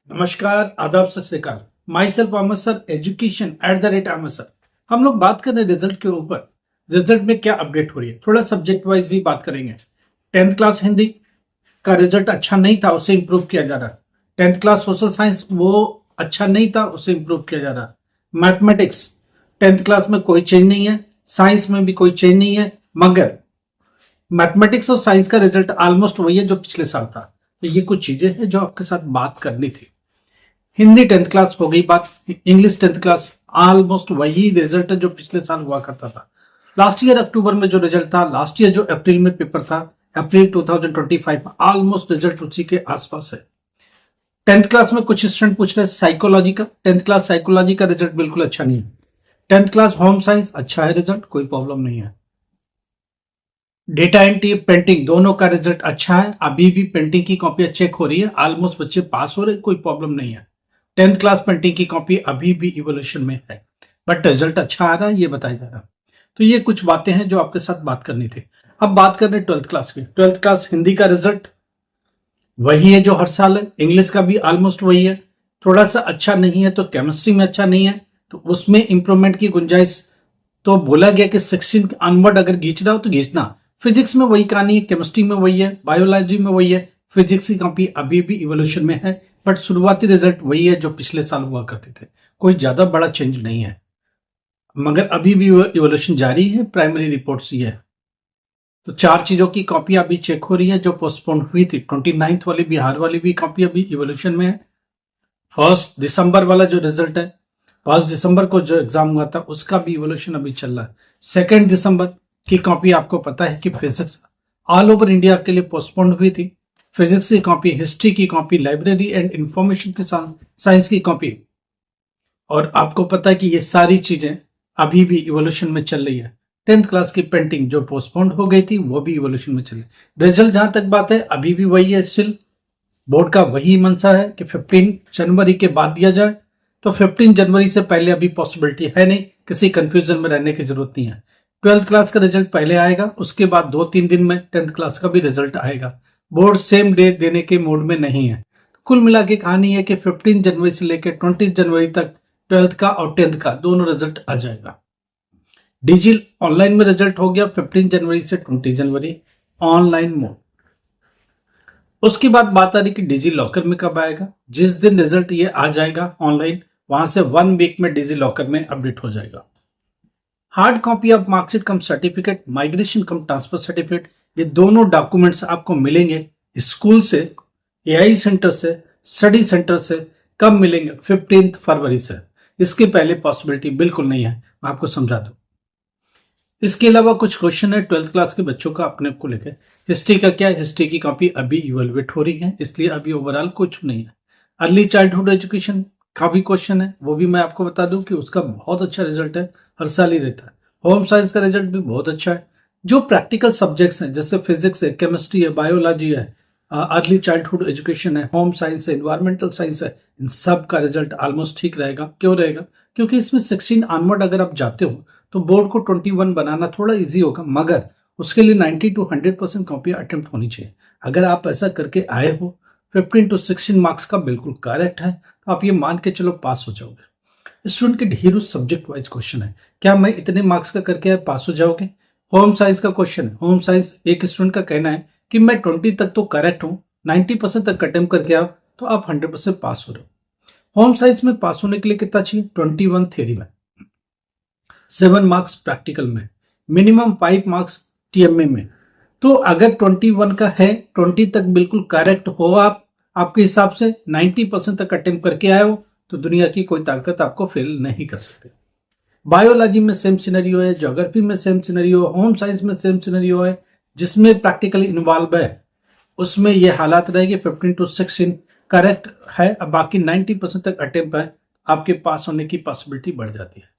नमस्कार, आदाब, सत श्रीकाल। My self Ahmad sir, education @Ahmad sir. हम लोग बात कर रहे हैं रिजल्ट के ऊपर। रिजल्ट में क्या अपडेट हो रही है, थोड़ा सब्जेक्ट वाइज भी बात करेंगे। 10th क्लास हिंदी का रिजल्ट अच्छा नहीं था, उसे इंप्रूव किया जा रहा है। 10th क्लास सोशल साइंस वो अच्छा नहीं था, उसे इंप्रूव किया जा रहा है। मैथमेटिक्स 10th क्लास में कोई चेंज नहीं है, साइंस में भी कोई चेंज नहीं है, मगर मैथमेटिक्स और साइंस का रिजल्ट ऑलमोस्ट वही है जो पिछले साल था। तो ये कुछ चीजें हैं जो आपके साथ बात करनी थी। हिंदी 10th क्लास हो गई बात, इंग्लिश 10th क्लास ऑलमोस्ट वही रिजल्ट है जो पिछले साल हुआ करता था। लास्ट ईयर अक्टूबर में जो रिजल्ट था, लास्ट ईयर जो अप्रैल में पेपर था, अप्रैल 2025 में ऑलमोस्ट रिजल्ट उसी के आसपास है। 10th क्लास में कुछ स्टूडेंट पूछ रहे हैं साइकोलॉजी का, 10th क्लास साइकोलॉजी का रिजल्ट बिल्कुल अच्छा नहीं है। 10th क्लास होम साइंस अच्छा है रिजल्ट, कोई प्रॉब्लम नहीं है। डेटा एंट्री पेंटिंग दोनों का रिजल्ट अच्छा है, अभी भी पेंटिंग की कॉपियां चेक हो रही है, ऑलमोस्ट बच्चे पास हो रहे, कोई प्रॉब्लम नहीं है। 10th क्लास पेंटिंग की कॉपी अभी भी इवोल्यूशन में है, बट रिजल्ट अच्छा आ रहा है, ये बताया जा रहा है। तो ये कुछ बातें हैं जो आपके साथ बात करनी थी। अब बात कर रहे हैं 12th क्लास की। 12th क्लास हिंदी का रिजल्ट वही है जो हर साल है, इंग्लिश का भी ऑलमोस्ट वही है। थोड़ा सा अच्छा नहीं है तो केमिस्ट्री में अच्छा नहीं है, तो उसमें इंप्रूवमेंट की गुंजाइश। तो बोला गया कि 16 अनवर्ड अगर खींचना हो तो खींचना। फिजिक्स में वही कहानी है, केमिस्ट्री में वही है, बायोलॉजी में वही है। फिजिक्स की कॉपी अभी भी इवोल्यूशन में है, बट शुरुआती रिजल्ट वही है जो पिछले साल हुआ करते थे, कोई ज्यादा बड़ा चेंज नहीं है। मगर अभी भी इवोल्यूशन जारी है, प्राइमरी रिपोर्ट्स ही है। तो 4 चीजों की कॉपी अभी चेक हो रही है जो पोस्टपोन हुई थी। 29th वाली बिहार वाली भी कॉपी अभी इवोल्यूशन में है। 1 दिसंबर वाला जो रिजल्ट है, 5 दिसंबर को जो एग्जाम हुआ था, उसका भी इवोल्यूशन अभी चल रहा है। 2 दिसंबर की कॉपी आपको पता है कि फिजिक्स ऑल ओवर इंडिया के लिए पोस्टपोन हुई थी। फिजिक्स की कॉपी, हिस्ट्री की कॉपी, लाइब्रेरी एंड इंफॉर्मेशन की साइंस की कॉपी, और आपको पता है कि ये सारी चीजें अभी भी इवोल्यूशन में चल रही है। 10th क्लास की पेंटिंग जो पोस्टपोन हो गई थी वो भी इवोल्यूशन में चल रही है। रिजल्ट जहां तक बात है अभी भी वही है, स्टिल बोर्ड का वही मंशा है कि 15 जनवरी के बाद दिया जाए। तो 15 जनवरी से पहले अभी पॉसिबिलिटी है नहीं, किसी कंफ्यूजन में रहने की जरूरत नहीं है। 12th क्लास का रिजल्ट पहले आएगा, उसके बाद 2-3 दिन में 10th क्लास का भी रिजल्ट आएगा। बोर्ड सेम डे देने के मूड में नहीं है। कुल मिला के कहानी है कि 15 जनवरी से लेकर 20 जनवरी तक 12th का और 10th का दोनों रिजल्ट आ जाएगा। डिजी ऑनलाइन में रिजल्ट हो गया 15 जनवरी से 20 जनवरी, ऑनलाइन मोड। उसके बाद बात आ रही कि डिजी लॉकर में कब आएगा। जिस दिन रिजल्ट ये आ जाएगा ऑनलाइन, वहां से 1 वीक में डिजी लॉकर में अपडेट हो जाएगा। Hard copy of marksheet come certificate, migration come transfer certificate, ये दोनों डॉक्यूमेंट्स आपको मिलेंगे स्कूल से, एआई सेंटर से, स्टडी सेंटर से। कब मिलेंगे? 15 फरवरी से। इसके पहले पॉसिबिलिटी बिल्कुल नहीं है, मैं आपको समझा दूं। इसके अलावा कुछ क्वेश्चन है 12th क्लास के बच्चों का अपने को लेकर। हिस्ट्री का क्या है? हिस्ट्री की कॉपी अभी इवेलुएट हो रही है, इसलिए अभी ओवरऑल कुछ नहीं है। अर्ली चाइल्डहुड एजुकेशन का भी क्वेश्चन है, वो भी मैं आपको बता दूं कि उसका बहुत अच्छा रिजल्ट है, हर साल ही रहता है। होम साइंस का रिजल्ट भी बहुत अच्छा है। जो प्रैक्टिकल सब्जेक्ट्स हैं जैसे फिजिक्स है, केमिस्ट्री है, बायोलॉजी है, अर्ली चाइल्डहुड एजुकेशन है, होम साइंस है, इन्वायरमेंटल साइंस है, इन सब का रिजल्ट ऑलमोस्ट ठीक रहेगा। क्यों रहेगा? क्योंकि इसमें 16 ऑनवर्ड अगर आप जाते हो तो बोर्ड को 21 बनाना थोड़ा इजी होगा, मगर उसके लिए 90 to 100% कॉपी अटेम्प्ट होनी चाहिए। अगर आप ऐसा करके आए हो, 15 to 16 मार्क्स का बिल्कुल करेक्ट है, तो आप ये मान के चलो पास हो जाओगे। स्टूडेंट के ढेरों सब्जेक्ट वाइज क्वेश्चन है, क्या मैं इतने मार्क्स का करके आए पास हो जाओगे? होम साइंस का क्वेश्चन है। होम साइंस एक स्टूडेंट का कहना है कि मैं 20 तक तो करेक्ट हूँ, 90% तक अटेम्प्ट करके आओ तो आप 100% पास हो रहे हो। होम साइंस में पास होने के लिए कितना चाहिए? 21 थ्योरी में, 7 मार्क्स प्रैक्टिकल में, मिनिमम 5 मार्क्स टीएमए में। तो अगर 21 का है, 20 तक बिल्कुल करेक्ट हो आप, आपके हिसाब से 90% तक अटेम्प्ट करके आए हो, तो दुनिया की कोई ताकत आपको फेल नहीं कर सकती। बायोलॉजी में सेम सिनेरियो है, ज्योग्राफी में सेम सिनेरियो, होम साइंस में सेम सिनेरियो है। जिसमें प्रैक्टिकली इन्वॉल्व है उसमें ये हालात रहेगी 15 to 16 करेक्ट है, अब बाकी 90% तक अटेम्प्ट है, आपके पास होने की पॉसिबिलिटी बढ़ जाती है।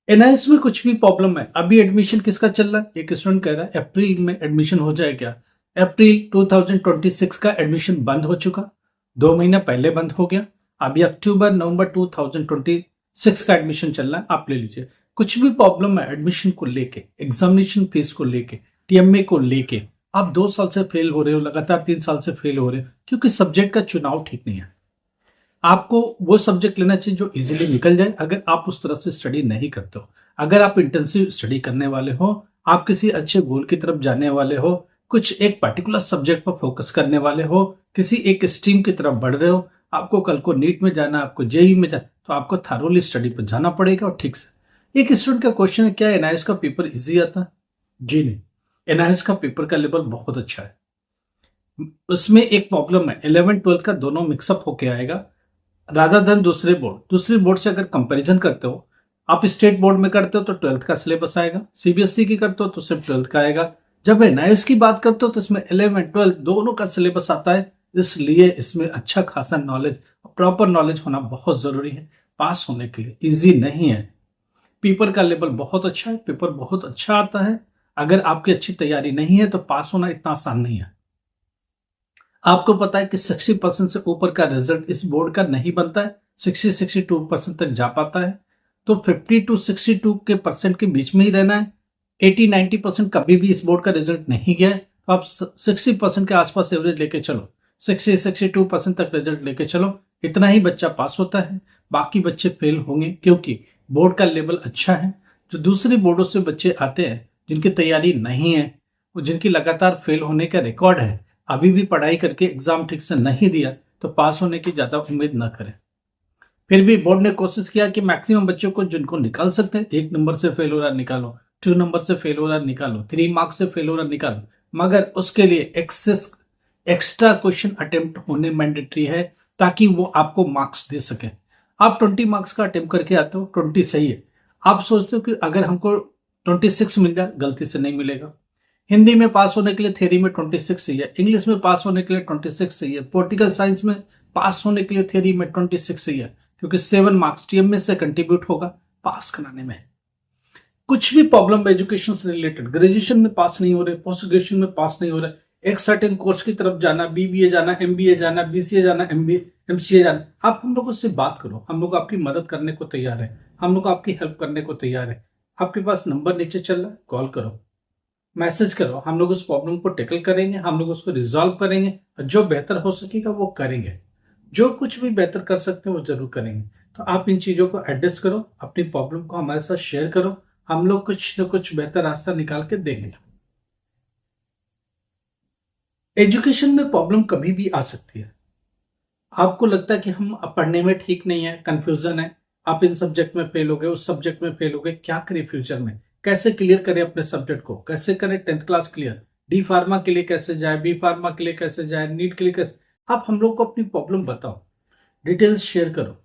एनआईएस में कुछ भी प्रॉब्लम है, अभी एडमिशन किसका चल रहा है? एक स्टूडेंट कह रहा है अप्रैल में एडमिशन हो जाए क्या? अप्रैल 2026 का एडमिशन बंद हो चुका, 2 महीना पहले बंद हो गया। अभी अक्टूबर नवंबर 2026 का एडमिशन चल रहा है, आप ले लीजिए। कुछ भी प्रॉब्लम है एडमिशन को लेके, एग्जामिनेशन फीस को लेके, टीएमए को लेके, आप 2 साल से फेल हो रहे हो, लगातार 3 साल से फेल हो रहे हो, क्योंकि सब्जेक्ट का चुनाव ठीक नहीं है। आपको वो सब्जेक्ट लेना चाहिए जो इजीली निकल जाए अगर आप उस तरह से स्टडी नहीं करते हो। अगर आप इंटेंसिव स्टडी करने वाले हो, आप किसी अच्छे गोल की तरफ जाने वाले हो, कुछ एक पर्टिकुलर सब्जेक्ट पर फोकस करने वाले हो, किसी एक स्ट्रीम की तरफ बढ़ रहे हो, आपको कल को नीट में जाना, आपको जेईई में जाना, तो आपको थारोली स्टडी पर जाना पड़ेगा और ठीक से। एक स्टूडेंट का क्वेश्चन है, क्या एनआईएस का पेपर इजी आता है? जी नहीं, एनआईएस का पेपर का लेवल बहुत अच्छा है। उसमें एक प्रॉब्लम है, 11th-12th का दोनों मिक्सअप होके आएगा रादर देन दूसरे बोर्ड से अगर कंपैरिजन करते हो, आप स्टेट बोर्ड में करते हो तो 12th का सिलेबस आएगा, सीबीएसई की करते हो तो सिर्फ 12th का आएगा। जब एनआईएस की बात करते हो तो इसमें 11-12 दोनों का सिलेबस आता है, इसलिए इसमें अच्छा खासा नॉलेज, प्रॉपर नॉलेज होना बहुत जरूरी है पास होने के लिए। इजी नहीं है, पेपर का लेवल बहुत अच्छा है, पेपर बहुत अच्छा आता है। अगर आपकी अच्छी तैयारी नहीं है तो पास होना इतना आसान नहीं है। आपको पता है कि 60% से ऊपर का रिजल्ट इस बोर्ड का नहीं बनता है, 60-62% तक जा पाता है। तो 50 to 62 के परसेंट के बीच में ही रहना है। 80-90% कभी भी इस बोर्ड का रिजल्ट नहीं गया है, तो आप 60% के आसपास एवरेज लेके चलो, 60-62% तक रिजल्ट लेके चलो, इतना ही बच्चा पास होता है। बाकी बच्चे फेल होंगे क्योंकि बोर्ड का लेवल अच्छा है। जो दूसरे बोर्डों से बच्चे आते हैं जिनकी तैयारी नहीं है, जिनकी लगातार फेल होने का रिकॉर्ड है, अभी भी पढ़ाई करके एग्जाम ठीक से नहीं दिया, तो पास होने की ज्यादा उम्मीद न करें। फिर भी बोर्ड ने कोशिश किया कि मैक्सिमम बच्चों को जिनको निकाल सकते हैं, 1 नंबर से फेल हो रहा निकालो, 2 नंबर से फेल हो रहा निकालो, 3 मार्क्स से फेल हो रहा निकालो, मगर उसके लिए एक्स्ट्रा क्वेश्चन अटेम्प्ट होने मैंडेटरी है ताकि वो आपको मार्क्स दे सके। आप 20 मार्क्स का अटेम्प्ट करके आते हो, 20 सही है, आप सोचते हो कि अगर हमको 26 मिल जाए, गलती से नहीं मिलेगा। हिंदी में पास होने के लिए थ्योरी में 26 सही है, इंग्लिश में पास होने के लिए 26 सही है, पॉलिटिकल साइंस में पास होने के लिए थ्योरी में 26 सही है, क्योंकि 7 मार्क्स टीएमएस से कंट्रीब्यूट होगा पास कराने में। कुछ भी प्रॉब्लम एजुकेशन से रिलेटेड, ग्रेजुएशन में पास नहीं हो रहे, पोस्ट ग्रेजुएशन में पास नहीं हो रहे, एक सर्टेन कोर्स की तरफ जाना, बीबीए जाना, एमबीए जाना, बीसीए जाना, एमसीए जाना, आप हम लोगों से बात करो, हम लोग आपकी मदद करने को तैयार है, हम लोग आपकी हेल्प करने को तैयार है। आपके पास नंबर नीचे चल रहा है, कॉल करो, मैसेज करो, हम लोग उस प्रॉब्लम को टैकल करेंगे, हम लोग उसको रिजॉल्व करेंगे, और जो बेहतर हो सकेगा वो करेंगे। जो कुछ भी बेहतर कर सकते हैं वो जरूर करेंगे। तो आप इन चीजों को एडजस्ट करो, अपनी प्रॉब्लम को हमारे साथ शेयर करो, हम लोग कुछ न कुछ बेहतर रास्ता निकाल के देंगे। एजुकेशन में प्रॉब्लम कभी भी आ सकती है। आपको लगता है कि हम पढ़ने में ठीक नहीं है, कंफ्यूजन है, आप इन सब्जेक्ट में फेल हो गए, उस सब्जेक्ट में फेल हो गए, क्या करें फ्यूचर में, कैसे क्लियर करें अपने सब्जेक्ट को, कैसे करें 10th class clear, D pharma के लिए कैसे जाए, बी फार्मा के लिए कैसे जाए, नीट के लिए कैसे। आप हम लोग को अपनी प्रॉब्लम बताओ, डिटेल्स शेयर करो,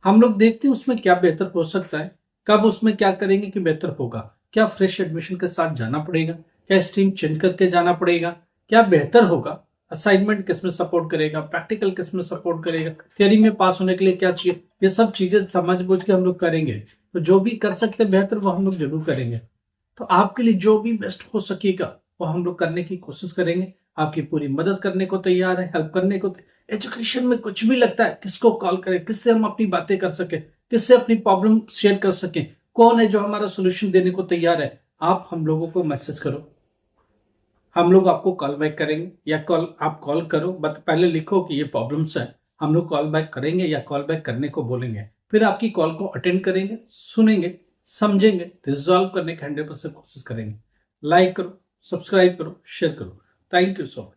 हम लोग देखते हैं उसमें क्या बेहतर हो सकता है, कब उसमें क्या करेंगे कि बेहतर होगा। क्या फ्रेश एडमिशन के साथ जाना पड़ेगा, क्या स्ट्रीम चेंज करके जाना पड़ेगा, क्या बेहतर होगा, असाइनमेंट किस में सपोर्ट करेगा, प्रैक्टिकल किस में सपोर्ट करेगा, थियरी में पास होने के लिए क्या चाहिए, ये सब चीजें समझ बूझ के हम लोग करेंगे। तो जो भी कर सकते हैं बेहतर वो हम लोग जरूर करेंगे। तो आपके लिए जो भी बेस्ट हो सकेगा वो हम लोग करने की कोशिश करेंगे, आपकी पूरी मदद करने को तैयार है, हेल्प करने को। एजुकेशन में कुछ भी लगता है, किसको कॉल करें, किससे हम अपनी बातें कर सके, किससे अपनी प्रॉब्लम शेयर कर सके, कौन है जो हमारा सोल्यूशन देने को तैयार है, आप हम लोगों को मैसेज करो, हम लोग आपको कॉल बैक करेंगे, या आप कॉल करो, बट पहले लिखो कि ये प्रॉब्लम्स है, हम लोग कॉल बैक करेंगे या कॉल बैक करने को बोलेंगे। फिर आपकी कॉल को अटेंड करेंगे, सुनेंगे, समझेंगे, रिजॉल्व करने की 100% कोशिश करेंगे। लाइक करो, सब्सक्राइब करो, शेयर करो। Thank you so much.